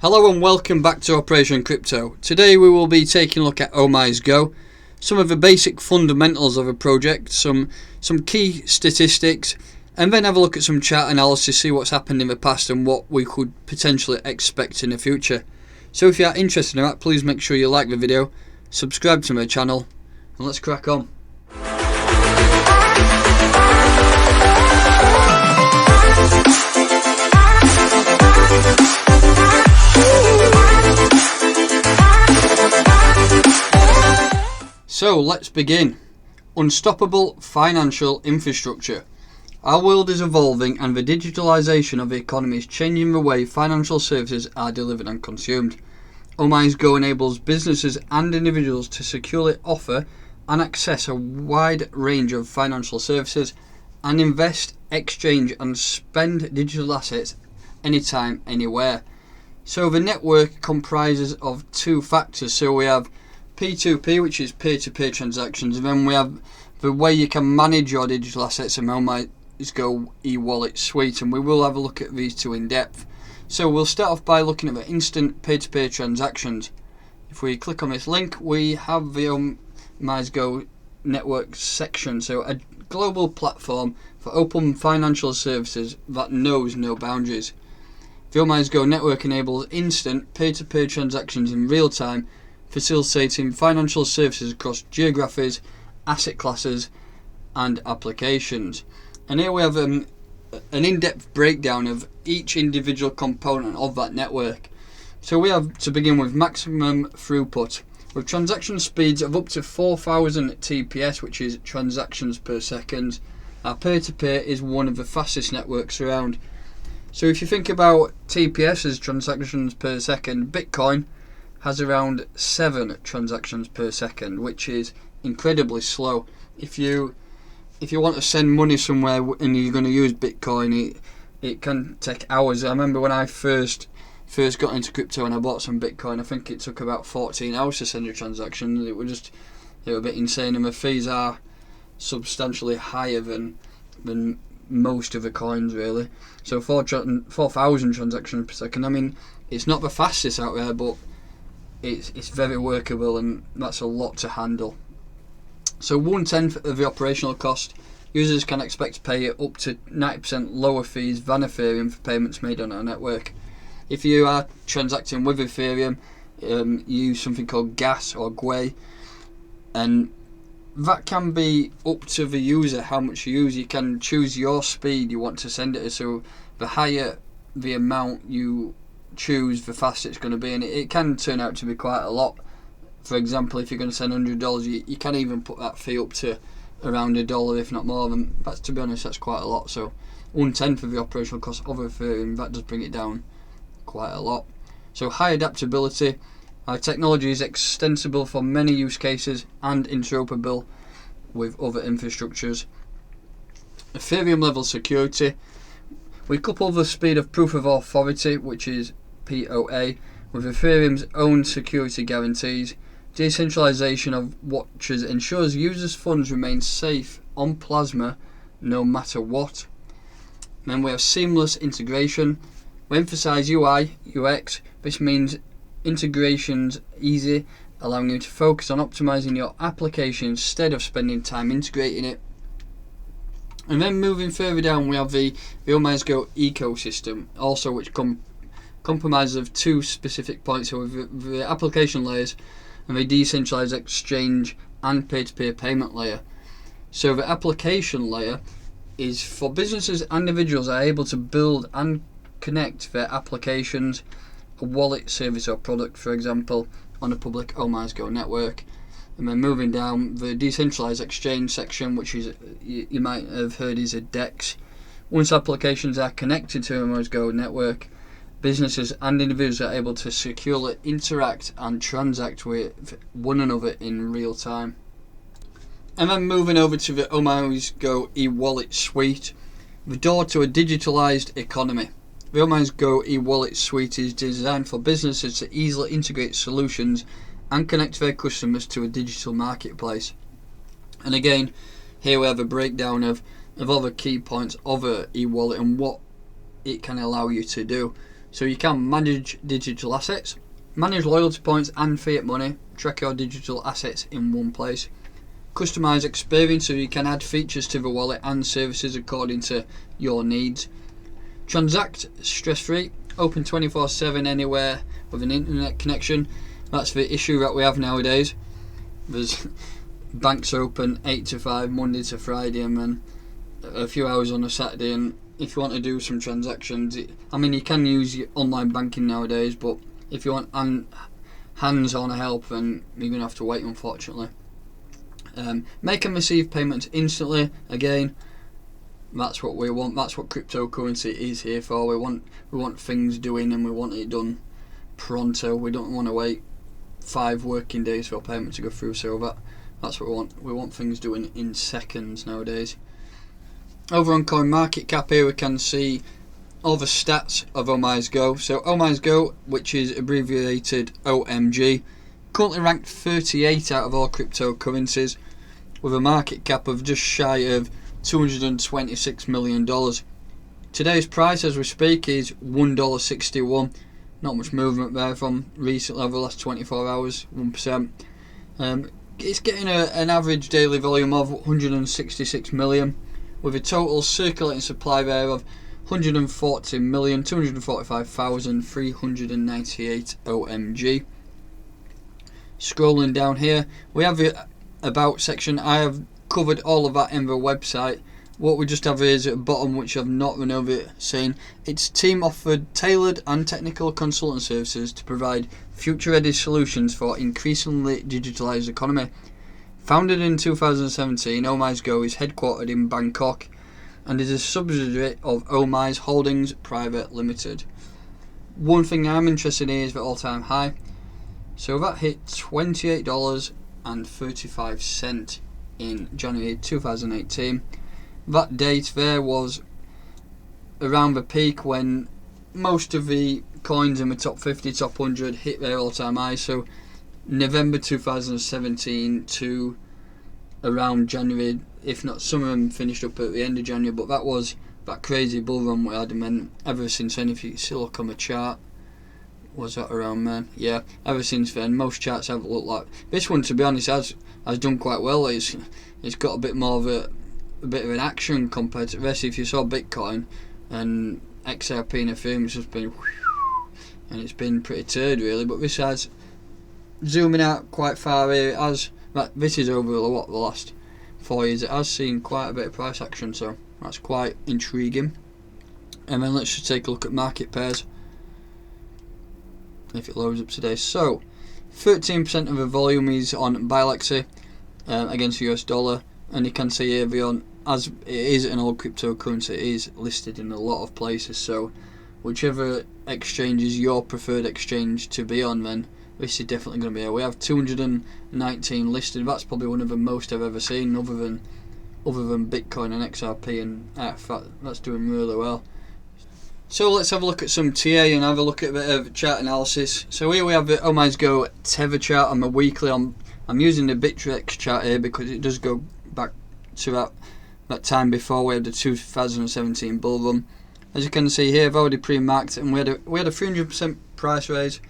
Hello and welcome back to Operation Crypto. Today we will be taking a look at Omisego, some of the basic fundamentals of a project, some key statistics, and then have a look at some chart analysis, see what's happened in the past and what we could potentially expect in the future. So if you are interested in that, please make sure you like the video, subscribe to my channel, and let's crack on. So let's begin. Unstoppable financial infrastructure. Our world is evolving and the digitalisation of the economy is changing the way financial services are delivered and consumed. Omisego enables businesses and individuals to securely offer and access a wide range of financial services and invest, exchange and spend digital assets anytime, anywhere. So the network comprises of two factors. So we have P2P, which is peer-to-peer transactions, and then we have the way you can manage your digital assets in Mobcast e-wallet suite, and we will have a look at these two in depth. So we'll start off by looking at the instant peer-to-peer transactions. If we click on this link, we have the Omisego network section, so a global platform for open financial services that knows no boundaries. The Omisego network enables instant peer-to-peer transactions in real time, facilitating financial services across geographies, asset classes and applications. And here we have an in-depth breakdown of each individual component of that network. So we have, to begin with, maximum throughput with transaction speeds of up to 4,000 TPS, which is transactions per second. Our peer-to-peer is one of the fastest networks around. So if you think about TPS as transactions per second, Bitcoin has around 7 transactions per second, which is incredibly slow. If you want to send money somewhere and you're going to use Bitcoin, it can take hours. I remember when I first got into crypto and I bought some Bitcoin, I think it took about 14 hours to send a transaction. It was a bit insane, and the fees are substantially higher than most of the coins, really. So 4,000 transactions per second. I mean, it's not the fastest out there, but it's very workable, and that's a lot to handle. So 1/10 of the operational cost. Users can expect to pay up to 90% lower fees than Ethereum for payments made on our network. If you are transacting with Ethereum, you use something called gas or GUI, and that can be up to the user how much you use. You can choose your speed you want to send it, so the higher the amount you choose, the faster it's going to be, and it can turn out to be quite a lot. For example, if you're going to send $100, you can even put that fee up to around $1, if not more. And that's, to be honest, that's quite a lot. So 1/10 of the operational cost of Ethereum, that does bring it down quite a lot. So high adaptability. Our technology is extensible for many use cases and interoperable with other infrastructures. Ethereum level security. We couple the speed of proof of authority, which is POA, with Ethereum's own security guarantees. Decentralization of watches ensures users' funds remain safe on Plasma no matter what. And then we have seamless integration. We emphasize UI, UX. This means integrations easy, allowing you to focus on optimizing your application instead of spending time integrating it. And then moving further down, we have the Omisego ecosystem, also, which comprises of two specific points. So the application layers and the decentralized exchange and peer-to-peer payment layer. So the application layer is for businesses and individuals are able to build and connect their applications, a wallet, service or product, for example, on a public Omisego network. And then moving down, the decentralized exchange section, which is, you might have heard, is a DEX. Once applications are connected to a Omisego network, businesses and individuals are able to securely interact and transact with one another in real time. And then moving over to the Omisego e-wallet suite, the door to a digitalized economy. The Omisego e-wallet suite is designed for businesses to easily integrate solutions and connect their customers to a digital marketplace. And again, here we have a breakdown of all the key points of a e-wallet and what it can allow you to do. So you can manage digital assets, manage loyalty points and fiat money, track your digital assets in one place. Customise experience, so you can add features to the wallet and services according to your needs. Transact stress-free, open 24/7 anywhere with an internet connection. That's the issue that we have nowadays. There's banks open 8 to 5 Monday to Friday and then a few hours on a Saturday, and if you want to do some transactions, you can use your online banking nowadays, but if you want hands-on help, then you're going to have to wait, unfortunately. Make and receive payments instantly. Again, that's what we want. That's what cryptocurrency is here for. We want things doing, and we want it done pronto. We don't want to wait 5 working days for a payment to go through. So that's what we want. We want things doing in seconds nowadays. Over on CoinMarketCap here, we can see all the stats of Omisego. So Omisego, which is abbreviated OMG, currently ranked 38 out of all cryptocurrencies, with a market cap of just shy of $226 million. Today's price as we speak is $1.61. Not much movement there from recently over the last 24 hours, 1%. It's getting an average daily volume of 166 million, with a total circulating supply there of 140,245,398 OMG. Scrolling down here, we have the About section. I have covered all of that in the website. What we just have here is at the bottom, which I've not run over, saying its team offered tailored and technical consultant services to provide future-ready solutions for increasingly digitalised economy. Founded in 2017, Omisego is headquartered in Bangkok and is a subsidiary of Omise Holdings Private Limited. One thing I'm interested in is the all-time high. So that hit $28.35 in January 2018. That date there was around the peak when most of the coins in the top 50, top 100 hit their all-time high. So November 2017 to around January, if not some of them finished up at the end of January, but that was that crazy bull run we had, and then ever since then, if you still look on the chart, was that around then? Yeah, ever since then, most charts have looked like this one. To be honest, has done quite well. It's got a bit more of a bit of an action compared to the rest. If you saw Bitcoin and XRP and Ethereum, it's just been and it's been pretty turd really. But this has, zooming out quite far here, this is over the last 4 years. It has seen quite a bit of price action, so that's quite intriguing. And then let's just take a look at market pairs, if it loads up today. So 13% of the volume is on Bilexi against the US dollar, and you can see here as it is an old cryptocurrency, it is listed in a lot of places, so whichever exchange is your preferred exchange to be on, then this is definitely going to be here. We have 219 listed. That's probably one of the most I've ever seen, other than Bitcoin and XRP and ETH. That's doing really well. So let's have a look at some TA and have a look at a bit of chart analysis. So here we have the Omisego Tether chart on the weekly. I'm using the Bittrex chart here because it does go back to that time before we had the 2017 bull run. As you can see here, I've already pre-marked it, and we had a 300% price raise.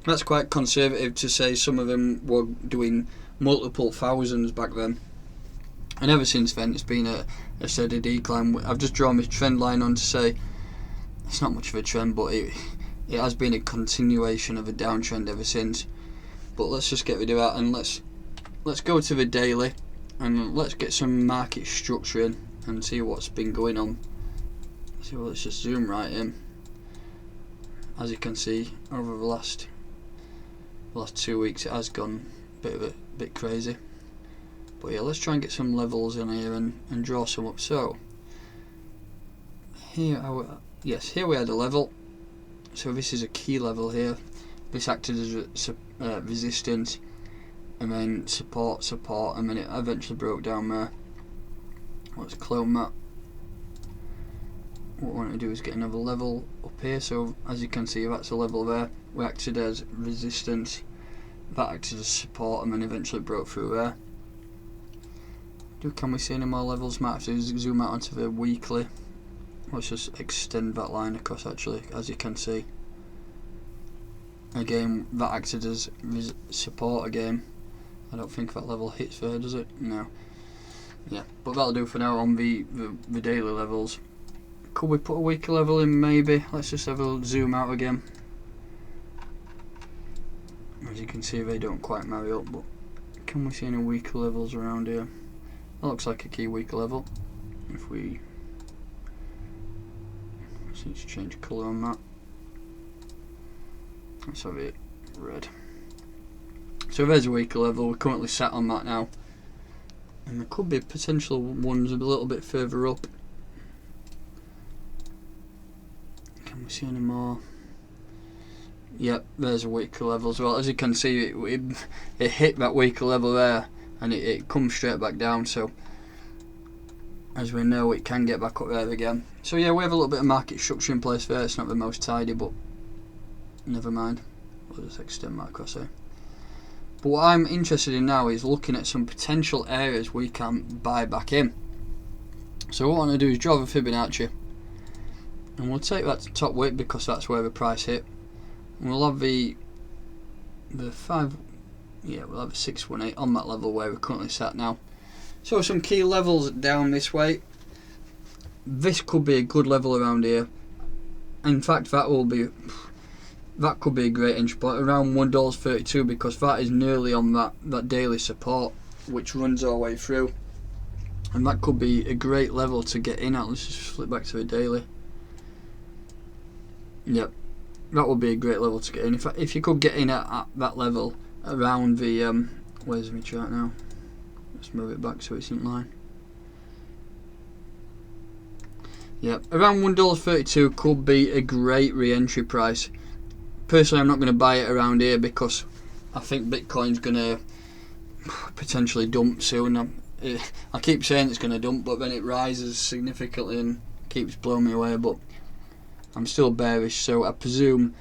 That's quite conservative to say. Some of them were doing multiple thousands back then. And ever since then, it's been a steady decline. I've just drawn this trend line on to say it's not much of a trend, but it has been a continuation of a downtrend ever since. But let's just get rid of that, and let's go to the daily, and let's get some market structure in and see what's been going on. So let's just zoom right in. As you can see, over the last 2 weeks, it has gone a bit crazy. But yeah, let's try and get some levels in here and draw some up. So here we had a level. So this is a key level here. This acted as resistance, and then support, and then it eventually broke down there. Let's clone that. What we want to do is get another level up here. So as you can see, that's a level there. We acted as resistance, that acted as support, and then eventually broke through there. Can we see any more levels? Might have to zoom out onto the weekly. Let's just extend that line across actually, as you can see. Again, that acted as support again. I don't think that level hits there, does it? No. Yeah, but that'll do for now on the daily levels. Could we put a weekly level in maybe? Let's just have a zoom out again. As you can see, they don't quite marry up, but can we see any weekly levels around here? That looks like a key weekly level. If we just need to change colour on that. Let's have it red. So there's a weekly level. We're currently sat on that now, and there could be potential ones a little bit further up. Can we see any more? Yep, there's a weekly level as well. As you can see, it hit that weekly level there, and it comes straight back down. So as we know, it can get back up there again. So yeah, we have a little bit of market structure in place there. It's not the most tidy, but never mind. We'll just extend that across here. But what I'm interested in now is looking at some potential areas we can buy back in. So what I want to do is draw the Fibonacci, and we'll take that to top wick because that's where the price hit. And we'll have the 5, yeah, we'll have a 618 on that level where we're currently sat now. So some key levels down this way. This could be a good level around here. In fact, that could be a great entry point around $1.32, because that is nearly on that daily support which runs all the way through, and that could be a great level to get in at. Let's just flip back to the daily. Yep, that would be a great level to get in. If you could get in at that level around the where's my chart now? Let's move it back so it's in line. Yep, around $1.32 could be a great re-entry price. Personally, I'm not going to buy it around here because I think Bitcoin's going to potentially dump soon. I keep saying it's going to dump, but then it rises significantly and keeps blowing me away. But I'm still bearish, so I presume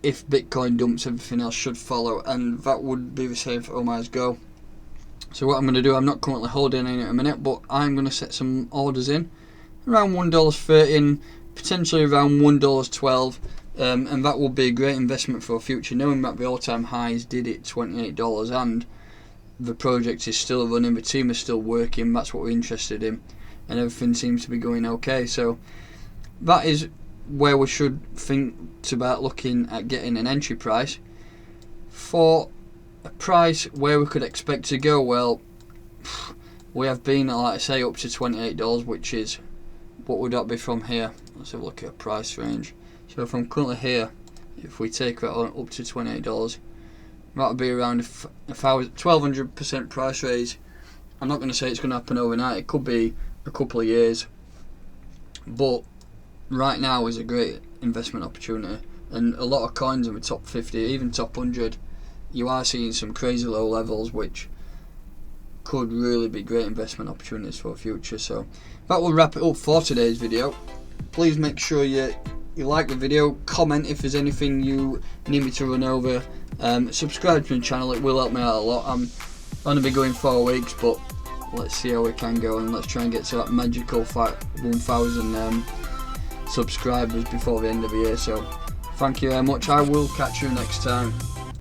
if Bitcoin dumps, everything else should follow, and that would be the same for Omisego. So what I'm going to do, I'm not currently holding in at a minute, but I'm going to set some orders in around $1.30 and potentially around $1.12. And that will be a great investment for the future, knowing that the all-time highs did hit $28 and the project is still running, the team is still working. That's what we're interested in, and everything seems to be going okay. So that is where we should think about looking at getting an entry price. For a price where we could expect to go, well, we have been, like I say, up to $28, which is, what would that be from here? Let's have a look at a price range. So from currently here, if we take that on up to $28, that would be around a 1,200% price raise. I'm not going to say it's going to happen overnight. It could be a couple of years, but right now is a great investment opportunity. And a lot of coins in the top 50, even top 100, you are seeing some crazy low levels, which could really be great investment opportunities for the future. So that will wrap it up for today's video. Please make sure you like the video, comment if there's anything you need me to run over, subscribe to the channel, it will help me out a lot. I'm going to be going 4 weeks, but let's see how we can go, and let's try and get to that magical 1,000 subscribers before the end of the year. So thank you very much, I will catch you next time.